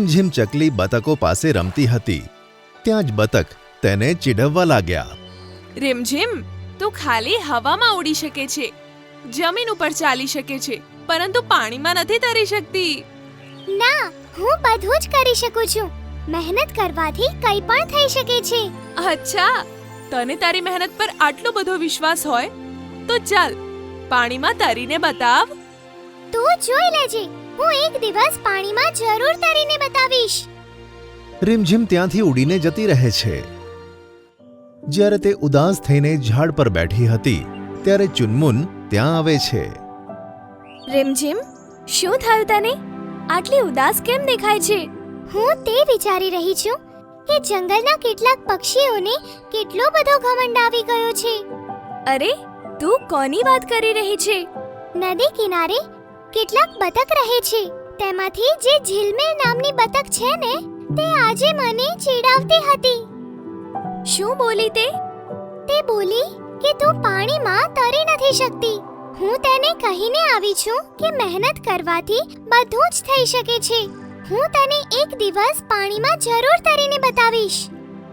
રીમઝીમ ચકલી બતકો પાસે રમતી હતી. ત્યાં જ બતક તેને ચીડવવા લાગ્યા. રીમઝીમ, તું ખાલી હવામાં ઉડી શકે છે, જમીન ઉપર ચાલી શકે છે, પરંતુ પાણીમાં નથી તરી શકતી. ના, હું બધું જ કરી શકું છું. મહેનત કરવાથી કંઈ પણ થઈ શકે છે. અચ્છા, તને તારી મહેનત પર આટલો બધો વિશ્વાસ હોય તો ચાલ પાણીમાં તરીને બતાવ. તું જોઈ લેજે, હું એક દિવસ પાણીમાં જરૂર તરીને બતાવીશ. રીમઝીમ ત્યાંથી ઉડીને જતી રહે છે. જ્યારે તે ઉદાસ થઈને ઝાડ પર બેઠી હતી ત્યારે ચુનમુન ત્યાં આવે છે. રીમઝીમ, શું થયું તને? આટલી ઉદાસ કેમ દેખાય છે? હું તે વિચારી રહી છું કે જંગલના કેટલાક પક્ષીઓને કેટલો બધો ઘમંડ આવી ગયો છે. અરે, તું કોની વાત કરી રહી છે? નદી કિનારે કેટલાક બતક રહે છે. તેમાંથી જે ઝિલમિલ નામની બતક છે ને, તે આજે મને ચીડાવતી હતી. શું બોલી તે? તે બોલી કે તું પાણીમાં તરી નથી શકતી. હું તેને કહીને આવી છું કે મહેનત કરવાથી બધું જ થઈ શકે છે. હું તને એક દિવસ પાણીમાં જરૂર તરીને બતાવીશ.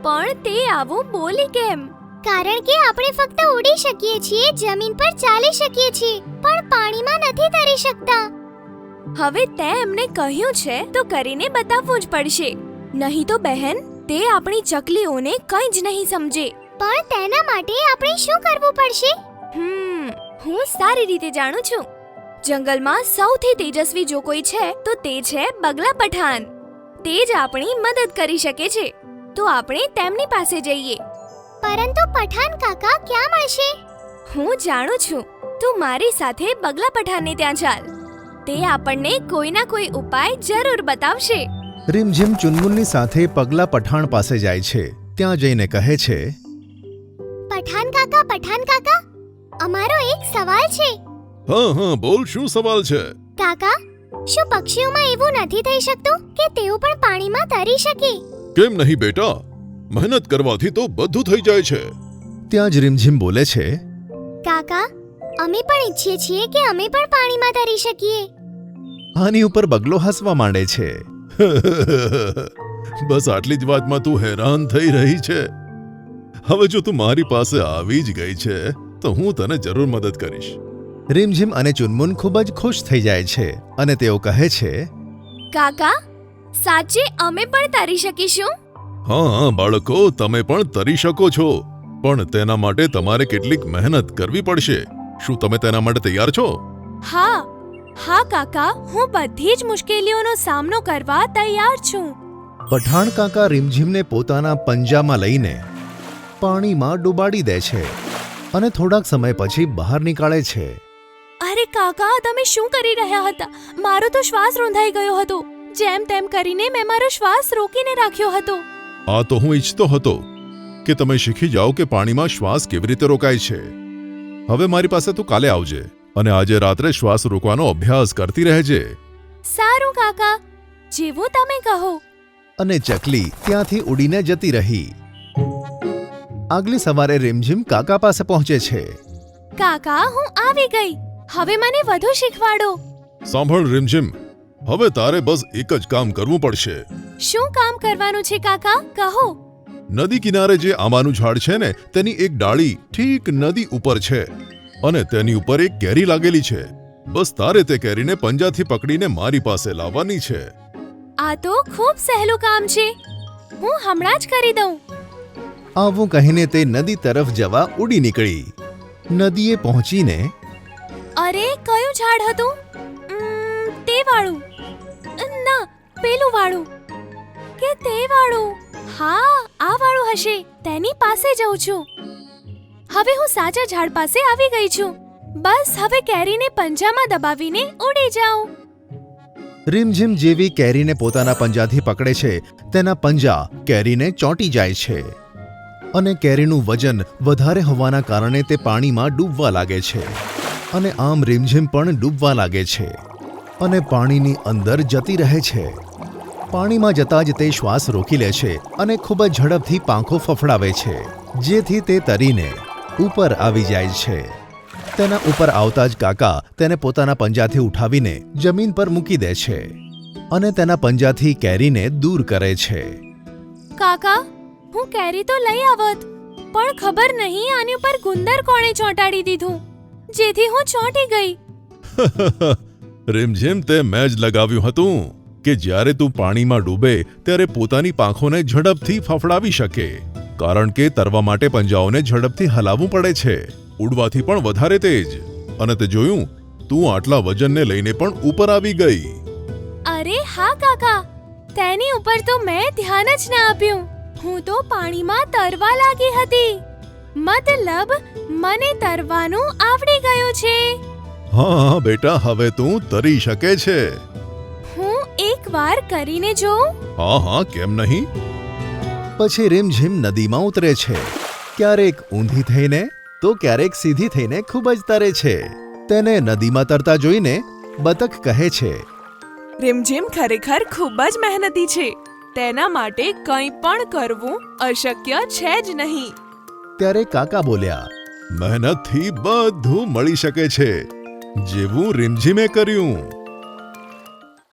પણ તે આવું બોલી કેમ? કારણ કે આપણે ફક્ત ઉડી શકીએ છીએ, જમીન પર ચાલી શકીએ છીએ, પણ પાણીમાં નથી તરી શકતા. હવે તે એમને કહ્યું છે તો કરીને બતાવવું જ પડશે. નહીં તો બહેન, તે આપણી ચકલીઓને કંઈ જ નહીં સમજે. પણ તેના માટે આપણે શું કરવું પડશે? હું સારી રીતે જાણું છું. જંગલમાં સૌથી તેજસ્વી જો કોઈ છે તો તે છે બગલા પઠાન. તે જ આપણી મદદ કરી શકે છે. તો આપણે તેમની પાસે જઈએ. પરંતુ પઠાન કાકા ક્યાં મળશે? હું જાણું છું. તું મારી સાથે બગલા પઠાનને ત્યાં ચાલ. તે આપણને કોઈના કોઈ ઉપાય જરૂર બતાવશે. રીમઝીમ ચુનમુનની સાથે પગલા પઠાણ પાસે જાય છે. ત્યાં જઈને કહે છે, પઠાન કાકા, અમારો એક સવાલ છે. હા, બોલ, શું સવાલ છે? કાકા, શું પક્ષીઓમાં એવું નથી થઈ શકતું કે તેઓ પણ પાણીમાં તરી શકે? કેમ નહીં બેટા, મહેનત કરવાથી તો બધું થઈ જાય છે. ત્યાં જ રીમઝીમ બોલે છે, કાકા, અમે પણ ઈચ્છીએ છીએ કે અમે પણ પાણીમાં તરી શકીએ. આની ઉપર બગલો હસવા માંડે છે. બસ આટલી જ વાતમાં તું હેરાન થઈ રહી છે. હવે જો તું મારી પાસે આવી જ ગઈ છે તો હું તને જરૂર મદદ કરીશ. રીમઝીમ અને ચુનમુન ખૂબ જ ખુશ થઈ જાય છે અને તેઓ કહે છે, કાકા, સાચે અમે પણ તરી શકીશું? હા બાળકો, તમે પણ તરી શકો છો, પણ તેના માટે તમારે કેટલીક મહેનત કરવી પડશે. શું તમે તેના માટે તૈયાર છો? હા કાકા, હું બધી જ મુશ્કેલીઓનો સામનો કરવા તૈયાર છું. પઠાણ કાકા રીમઝીમને પોતાના પંજામાં લઈને પાણીમાં ડૂબાડી દે છે અને થોડાક સમય પછી બહાર નીકાળે છે. અરે કાકા, તમે શું કરી રહ્યા હતા? મારો તો શ્વાસ રૂંધાઈ ગયો હતો. જેમ તેમ કરીને મેં મારો શ્વાસ રોકીને રાખ્યો હતો. આ તો હું ઈચ્છતો હતો કે તમે શીખી જાઓ કે પાણીમાં શ્વાસ કેવી રીતે રોકાય છે. હવે મારી પાસે તું કાલે આવજે અને આજે રાત્રે શ્વાસ રોકવાનો અભ્યાસ કરતી રહેજે. સારું કાકા, જેવું તમે કહો. અને ચકલી ત્યાંથી ઉડીને જતી રહી. આગલી સવારે રીમઝીમ કાકા પાસે પહોંચે છે. કાકા, હું આવી ગઈ. હવે મને વધુ શીખવાડો. સાંભળ રીમઝીમ, હવે તારે બસ એક જ કામ કરવું પડશે. શું કામ કરવાનું છે કાકા? કહો. નદી કિનારે જે આંબાનું ઝાડ છે ને, તેની એક ડાળી ઠીક નદી ઉપર છે અને તેની ઉપર એક કેરી લાગેલી છે. બસ તારે તે કેરીને પંજાથી પકડીને મારી પાસે લાવવાની છે. આ તો ખૂબ સહેલું કામ છે. હું હમણાં જ કરી દઉં. આવું કહીને તે નદી તરફ જવા ઉડી નીકળી. નદીએ પહોંચીને, અરે, કયું ઝાડ હતું? તે વાળું? ના, પેલું વાળું કે તે વાળું? હા, આ વાળું હશે. તેની પાસે જઉં છું. હવે હું સાચા ઝાડ પાસે આવી ગઈ છું. બસ હવે કેરીને પંજામાં દબાવીને ઉડી જાઉં. રીમઝીમ જેવી કેરીને પોતાના પંજાથી પકડે છે, તેના પંજા કેરીને ચોંટી જાય છે અને કેરીનું વજન વધારે હોવાના કારણે તે પાણીમાં ડૂબવા લાગે છે. અને આમ રીમઝીમ પણ ડૂબવા લાગે છે અને પાણીની અંદર જતી રહે છે. પાણીમાં જતાં જ તે શ્વાસ રોકી લે છે અને ખૂબ જ ઝડપથી પાંખો ફફડાવે છે, જેથી તે તરીને ઉપર આવી જાય છે. તેના ઉપર આવતા જ કાકા તેને પોતાના પંજાથી ઉઠાવીને જમીન પર મૂકી દે છે. અને તેના પંજાથી કેરીને દૂર કરે છે. કાકા, હું કેરી તો લઈ આવત, પણ ખબર નહીં આની ઉપર ગુંદર કોણે ચોંટાડી દીધું, જેથી હું ચોંટી ગઈ. રીમઝીમ, તે મેં જ લગાવ્યું હતું કે જ્યારે તું પાણીમાં ડૂબે ત્યારે પોતાની પાંખોને ઝડપથી ફફડાવી શકે, કારણ કે તરવા માટે પંજાઓને ઝડપથી હલાવવું પડે છે, ઉડવાથી પણ વધારે તેજ. અને તે જોયું, તું આટલા વજનને લઈને પણ ઉપર આવી ગઈ. અરે હા કાકા, તેની ઉપર તો મેં ધ્યાન જ ના આપ્યું. હું તો પાણીમાં તરવા લાગી હતી. મતલબ મને તરવાનું આવડી ગયું છે. હા બેટા, હવે તું તરી શકે છે. હું એકવાર કરીને જોઉં. હા હા, કેમ નહીં. પછી રીમઝીમ નદીમાં ઉતરે છે. ક્યારેક ઊંધી થઈને તો ક્યારેક સીધી થઈને ખૂબ જ તરે છે. તેને નદીમાં તરતા જોઈને બતક કહે છે, રીમઝીમ ખરેખર ખૂબ જ મહેનતી છે. તેના માટે કંઈ પણ કરવું અશક્ય છે જ નહીં. ત્યારે કાકા બોલ્યા, મહેનતથી બધું મળી શકે છે, જેવું રીમઝીમે કર્યું.